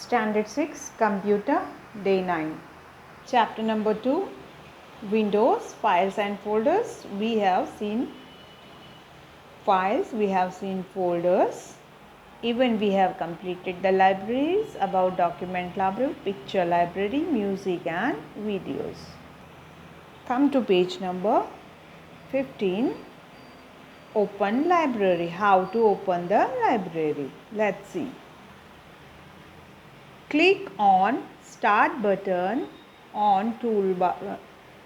Standard 6 Computer Day 9 Chapter number 2 Windows Files and Folders. We have seen files, we have seen folders, even we have completed the libraries about document library, picture library, music and videos. Come to page number 15. Open library. How to open the library? Let's see. Click on Start button on toolbar.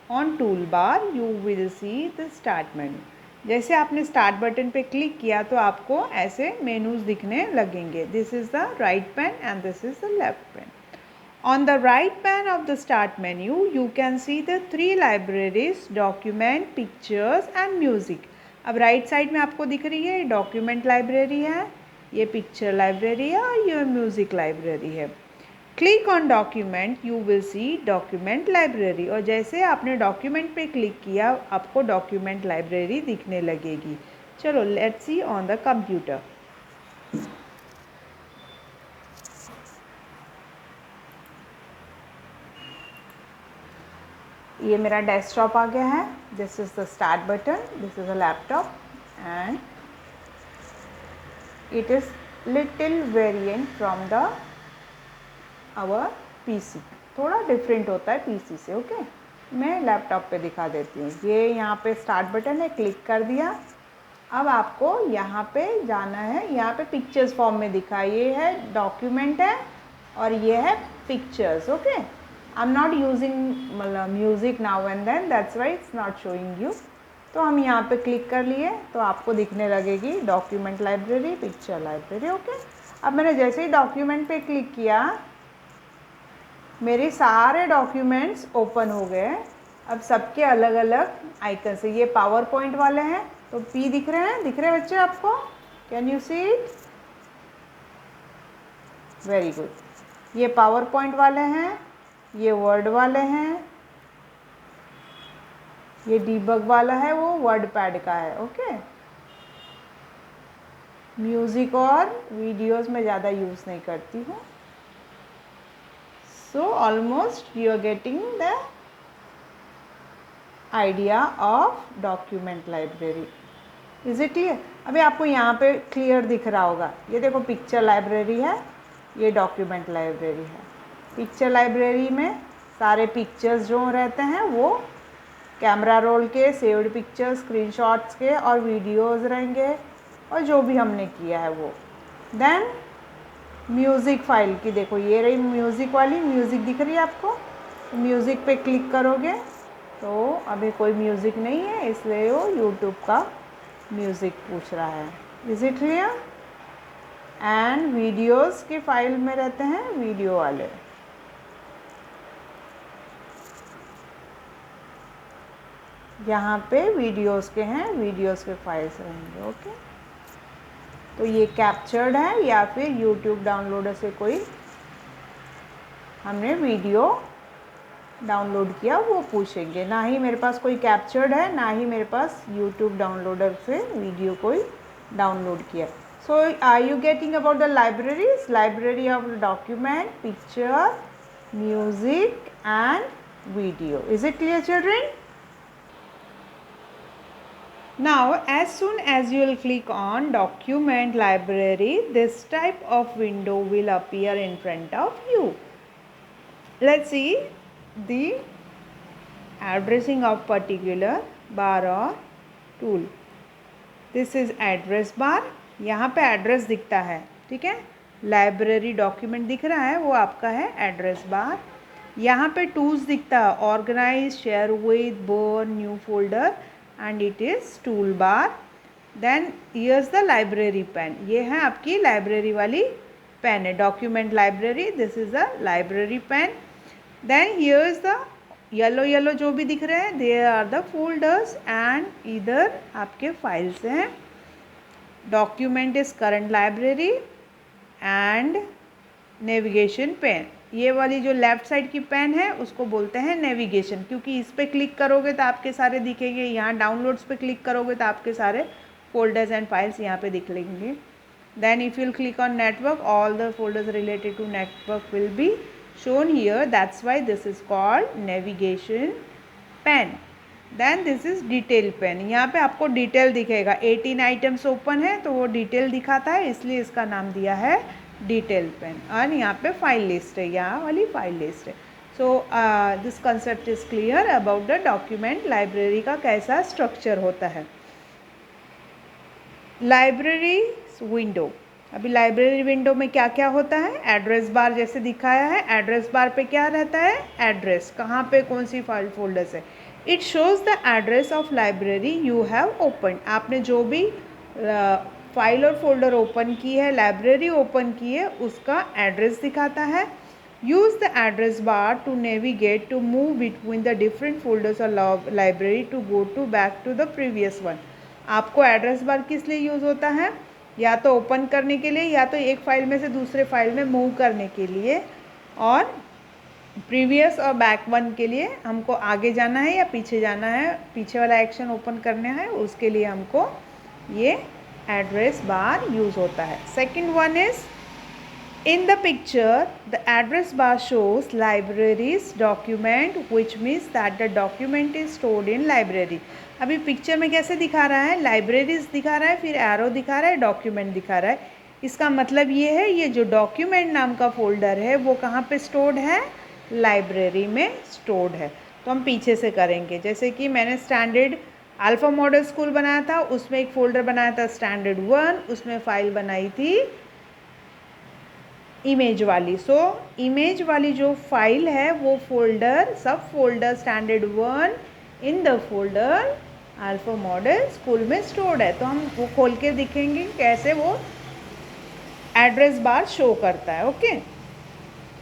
On toolbar you will see the Start menu. जैसे आपने Start button पे click किया तो आपको ऐसे menus दिखने लगेंगे. This is the right pan and this is the left pan. On the right pan of the Start menu you can see the three libraries: document, pictures and music. अब right side में आपको दिख रही है document library है, ये picture library है और ये म्यूज़िक लाइब्रेरी है. Click on document you will see document library. और जैसे आपने डॉक्यूमेंट पे क्लिक किया आपको डॉक्यूमेंट लाइब्रेरी दिखने लगेगी. चलो let's see on the computer. ये मेरा डेस्कटॉप आ गया है. This is the start button. This is a laptop and it is little variant from the our PC. थोड़ा डिफरेंट होता है पीसी से. ओके मैं लैपटॉप पे दिखा देती हूँ. ये यहाँ पे स्टार्ट बटन है, क्लिक कर दिया. अब आपको यहाँ पे जाना है. यहाँ पे पिक्चर्स फॉर्म में दिखा. ये है डॉक्यूमेंट है और ये है pictures. Okay I am not using music now and then, that's why it's not showing you. तो हम यहाँ पे क्लिक कर लिए तो आपको दिखने लगेगी document library, picture library. Okay अब मैंने जैसे ही डॉक्यूमेंट पे क्लिक किया मेरे सारे डॉक्यूमेंट्स ओपन हो गए. अब सबके अलग अलग आइकन से. ये पावर पॉइंट वाले हैं तो पी दिख रहे हैं. दिख रहे हैं बच्चे आपको? Can you see it? Very good. ये पावर पॉइंट वाले हैं, ये वर्ड वाले हैं, ये डीबग वाला है वो वर्ड पैड का है. ओके म्यूज़िक और वीडियोस में ज़्यादा यूज़ नहीं करती हूँ. So almost you are getting the idea of document library. Is it clear? अभी आपको यहाँ पे क्लियर दिख रहा होगा. ये देखो पिक्चर लाइब्रेरी है, ये डॉक्यूमेंट लाइब्रेरी है. पिक्चर लाइब्रेरी में सारे पिक्चर्स जो रहते हैं वो कैमरा रोल के, सेव्ड पिक्चर्स, स्क्रीनशॉट्स के और वीडियोस रहेंगे और जो भी हमने किया है वो. देन म्यूज़िक फाइल की देखो ये रही म्यूज़िक वाली. म्यूज़िक दिख रही है आपको? म्यूज़िक पे क्लिक करोगे तो अभी कोई म्यूज़िक नहीं है इसलिए वो यूट्यूब का म्यूज़िक पूछ रहा है. Is it clear? And videos के फाइल में रहते हैं वीडियो वाले. यहाँ पे वीडियोस के हैं, वीडियोस के फाइल्स रहेंगे. ओके तो ये कैप्चर्ड है या फिर यूट्यूब डाउनलोडर से कोई हमने वीडियो डाउनलोड किया वो पूछेंगे. ना ही मेरे पास कोई कैप्चर्ड है, ना ही मेरे पास यूट्यूब डाउनलोडर से वीडियो कोई डाउनलोड किया. So are you getting about the libraries? Library of document, picture, music and video. Is it clear children? Now as soon as you will click on document library, this type of window will appear in front of you. Let's see the addressing of particular bar or tool. This is address bar. यहाँ पे address दिखता है. ठीक है library document दिख रहा है वो आपका है एड्रेस बार. यहाँ पे टूल्स दिखता है organize, share with, burn, new folder and it is toolbar. then here's the library pen. ये है आपकी लाइब्रेरी वाली पेन है. Document library, this is the library pane. then here's the yellow जो भी दिख रहे हैं they are the folders and इधर आपके फाइल्स हैं. Document is current library and navigation pane. ये वाली जो लेफ़्ट साइड की पेन है उसको बोलते हैं नेविगेशन क्योंकि इस पर क्लिक करोगे तो आपके सारे दिखेंगे. यहाँ डाउनलोड्स पे क्लिक करोगे तो आपके सारे फोल्डर्स एंड फाइल्स यहाँ पे दिख लेंगे. Then if you'll click on network, all the folders related to network will be shown here. That's why this is called navigation pen. Then this is detail pen. यहाँ पे आपको detail दिखेगा. 18 items open है तो वो detail दिखाता है, इसलिए इसका नाम दिया है डिटेल पेन. और यहाँ पे फाइल लिस्ट है, यहाँ वाली फाइल लिस्ट है. So this concept is clear about the document library का कैसा स्ट्रक्चर होता है. Library window. अभी लाइब्रेरी विंडो में क्या क्या होता है. एड्रेस बार जैसे दिखाया है. एड्रेस बार पे क्या रहता है, एड्रेस, कहाँ पे कौन सी फाइल फोल्डर्स है. It shows the address of library you have open. आपने जो भी फाइल और फोल्डर ओपन की है, लाइब्रेरी ओपन की है, उसका एड्रेस दिखाता है. Use the address bar to navigate to move between the different folders और library to go to back to the previous one. आपको एड्रेस बार किस लिए यूज़ होता है, या तो ओपन करने के लिए, या तो एक फ़ाइल में से दूसरे फाइल में मूव करने के लिए, और प्रीवियस और बैक वन के लिए हमको आगे जाना है या पीछे जाना है, पीछे वाला एक्शन ओपन करना है, उसके लिए हमको ये एड्रेस बार यूज़ होता है. Second one is in the picture the address bar shows libraries document which means that the document is stored in library. अभी पिक्चर में कैसे दिखा रहा है, लाइब्रेरीज दिखा रहा है, फिर एरो दिखा रहा है, डॉक्यूमेंट दिखा रहा है. इसका मतलब ये है, ये जो डॉक्यूमेंट नाम का फोल्डर है वो कहाँ पे स्टोर्ड है, लाइब्रेरी में स्टोर्ड है. तो हम पीछे से करेंगे. जैसे कि मैंने स्टैंडर्ड अल्फ़ा मॉडल स्कूल बनाया था, उसमें एक फ़ोल्डर बनाया था स्टैंडर्ड 1, उसमें फ़ाइल बनाई थी इमेज वाली. सो इमेज वाली जो फाइल है वो फोल्डर, सब folder standard 1 in the folder alpha model school में स्टोर्ड है. तो हम वो खोल के दिखेंगे कैसे वो एड्रेस बार शो करता है. Okay.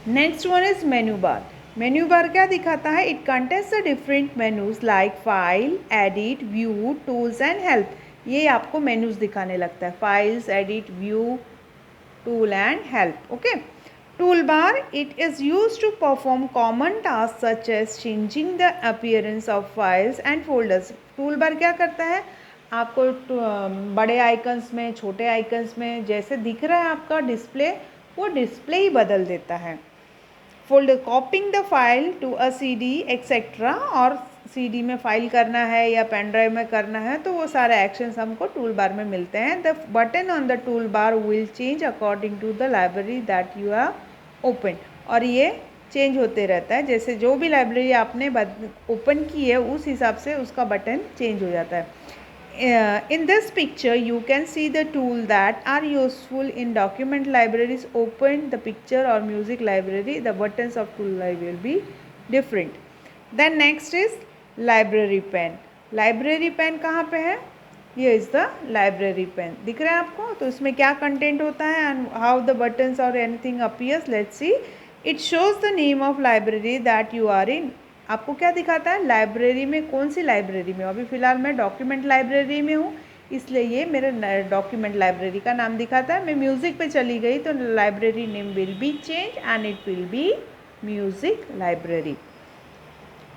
Next one is menu bar. Menu bar क्या दिखाता है, it contains the different menus like file, edit, view, tools and help. ये आपको मेन्यूज दिखाने लगता है, files, edit, view, tool and help. Okay. Toolbar, it is used to perform common tasks such as changing the appearance of files and folders. Toolbar क्या करता है, आपको बड़े आइकन्स में, छोटे आइकन्स में जैसे दिख रहा है आपका डिस्प्ले, वो डिस्प्ले ही बदल देता है. Folder, copying the file to a CD etcetera, और CD में फाइल करना है या पेन ड्राइव में करना है, तो वो सारे एक्शंस हमको टूल बार में मिलते हैं. The button on the tool bar will change according to the library that you have open. और ये चेंज होते रहता है, जैसे जो भी लाइब्रेरी आपने ओपन की है उस हिसाब से उसका बटन चेंज हो जाता है. In this picture you can see the tool that are useful in document libraries. Open the picture or music library, the buttons of tool library will be different. Then next is library pane. Library pane कहाँ पे है, ये is the library pen. दिख रहा है आपको. तो इसमें क्या कंटेंट होता है एंड हाउ द बटन्स और anything appears. Let's see. It shows the name of library that you are in. आपको क्या दिखाता है, लाइब्रेरी में कौन सी लाइब्रेरी में. अभी फ़िलहाल मैं डॉक्यूमेंट लाइब्रेरी में हूँ, इसलिए ये मेरे डॉक्यूमेंट लाइब्रेरी का नाम दिखाता है. मैं म्यूज़िक पे चली गई तो library name will be change and it will be music library.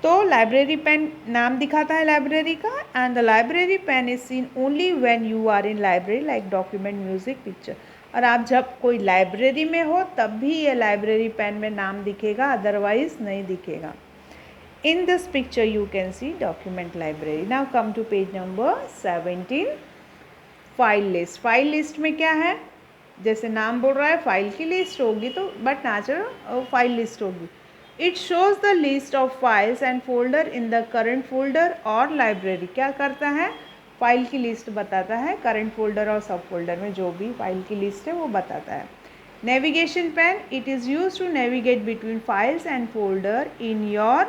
तो लाइब्रेरी पेन नाम दिखाता है लाइब्रेरी का. And the library pane is seen only when you are in library like document, music, picture. और आप जब कोई लाइब्रेरी में हो तब भी ये लाइब्रेरी पेन में नाम दिखेगा, अदरवाइज नहीं दिखेगा. In this picture you can see document library. Now come to page number 17. File list. File list में क्या है, जैसे नाम बोल रहा है फाइल की लिस्ट होगी, तो बट नेचुरल फाइल लिस्ट होगी. It shows the list of files and folder in the current folder और library. क्या करता है, फाइल की लिस्ट बताता है, करंट फोल्डर और सब फोल्डर में जो भी फाइल की लिस्ट है वो बताता है. Navigation pane, it is use to navigate between files and folder in your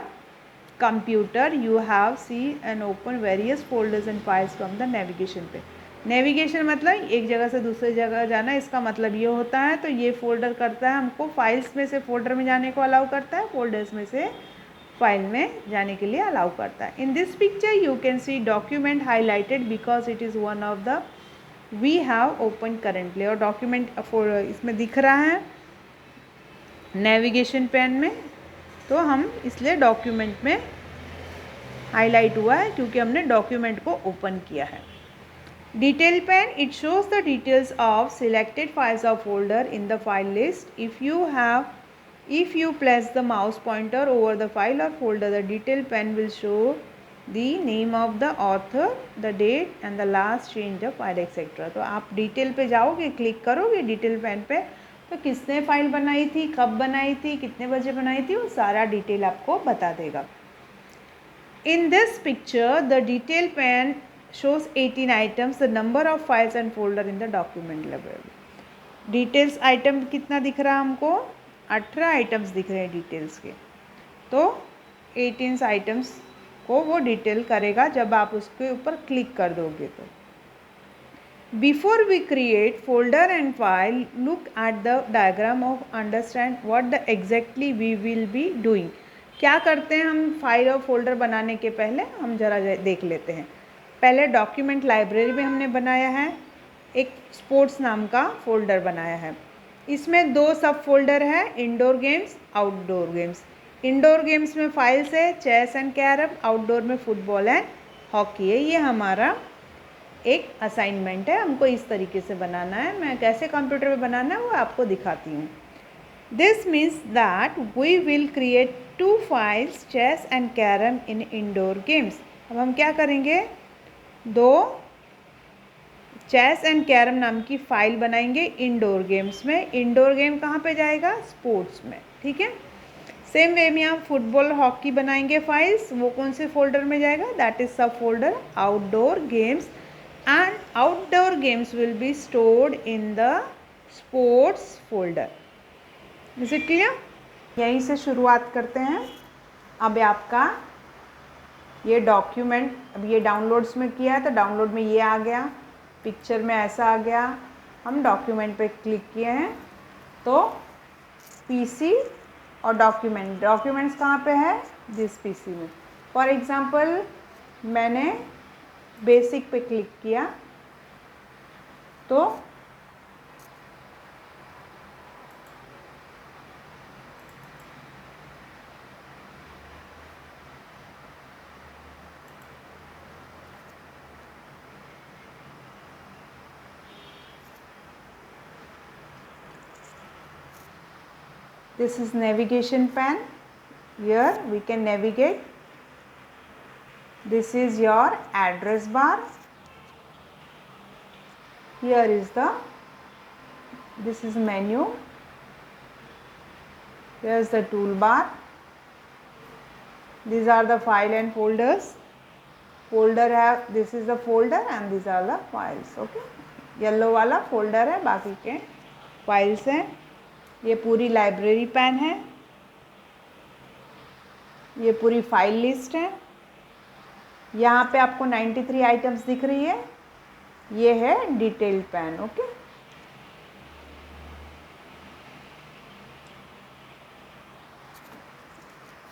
computer. You have see and open various folders and files from the navigation pane. Navigation मतलब एक जगह से दूसरी जगह जाना, इसका मतलब ये होता है. तो ये फोल्डर करता है हमको फाइल्स में से फोल्डर में जाने को अलाउ करता है, फोल्डर्स में से फाइल में जाने के लिए अलाउ करता है. In this picture you can see document highlighted because it is one of the we have open currently. और डॉक्यूमेंट इसमें दिख रहा है नेविगेशन पेन में, तो हम इसलिए डॉक्यूमेंट में हाईलाइट हुआ है क्योंकि हमने डॉक्यूमेंट को ओपन किया है. Detail pane, it shows the details of selected files or folder in the file list. If you place the mouse pointer over the file or folder, the detail pane will show the name of the author, the date and the last change of file etc. तो आप detail पे जाओगे, click करोगे detail pan पे, तो किसने file बनाई थी, कब बनाई थी, कितने बजे बनाई थी, वो सारा डिटेल आपको बता देगा. In this picture, the detail pane shows 18 items, the number of files and folder in the document library. Details item कितना दिख रहा है हमको, 18 आइटम्स दिख रहे हैं डिटेल्स के. तो 18 आइटम्स को वो डिटेल करेगा जब आप उसके ऊपर क्लिक कर दोगे. तो before we create folder and file, look at the diagram of understand what the exactly we will be doing. क्या करते हैं हम फाइल और फोल्डर बनाने के पहले, हम ज़रा देख लेते हैं. पहले डॉक्यूमेंट लाइब्रेरी में हमने बनाया है, एक स्पोर्ट्स नाम का फोल्डर बनाया है. इसमें 2 सब फोल्डर है, indoor games, outdoor games. Indoor games में फाइल्स है चेस एंड कैरम, आउटडोर में फुटबॉल एंड हॉकी है. ये हमारा एक असाइनमेंट है, हमको इस तरीके से बनाना है. मैं कैसे कंप्यूटर में बनाना है वो आपको दिखाती हूँ. This means that we will create 2 files chess and carrom in indoor games. अब हम क्या करेंगे, 2 चेस एंड कैरम नाम की फ़ाइल बनाएंगे इंडोर गेम्स में. इंडोर गेम कहाँ पे जाएगा, स्पोर्ट्स में. ठीक है. सेम वे में हम फुटबॉल हॉकी बनाएंगे फाइल्स, वो कौन से फोल्डर में जाएगा, दैट इज सब folder outdoor games, and outdoor games will be stored in the sports folder. Is it clear. यहीं से शुरुआत करते हैं. अब आपका ये डॉक्यूमेंट, अब ये डाउनलोड्स में किया है तो डाउनलोड में ये आ गया, पिक्चर में ऐसा आ गया. हम डॉक्यूमेंट पे क्लिक किए हैं तो पीसी और डॉक्यूमेंट्स कहाँ पे है, दिस पीसी में. फॉर एग्जांपल मैंने बेसिक पे क्लिक किया तो this is navigation pane. Here we can navigate. This is your address bar. Here is this is menu. Here is the toolbar. These are the file and folders. Folder have, this is the folder and these are the files. Okay. Yellow वाला folder है, बाकी के files हैं. ये पूरी library pan है, ये पूरी फाइल लिस्ट है. यहाँ पे आपको 93 आइटम्स दिख रही है, ये है डिटेल पैन. ओके.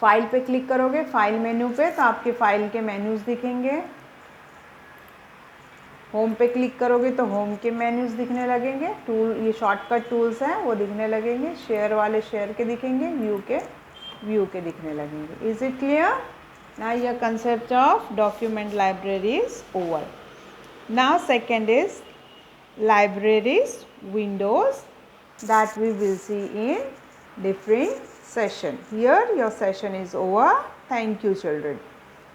फाइल पे क्लिक करोगे, फाइल मेन्यू पे, तो आपके फाइल के मेन्यूज दिखेंगे. होम पे क्लिक करोगे तो होम के मेन्यूज दिखने लगेंगे. टूल, ये शॉर्टकट टूल्स हैं वो दिखने लगेंगे. शेयर वाले शेयर के दिखेंगे, व्यू के दिखने लगेंगे. Is it clear. Now your concept of document library is over. Now second is libraries windows that we will see in different session. Here your session is over. Thank you children.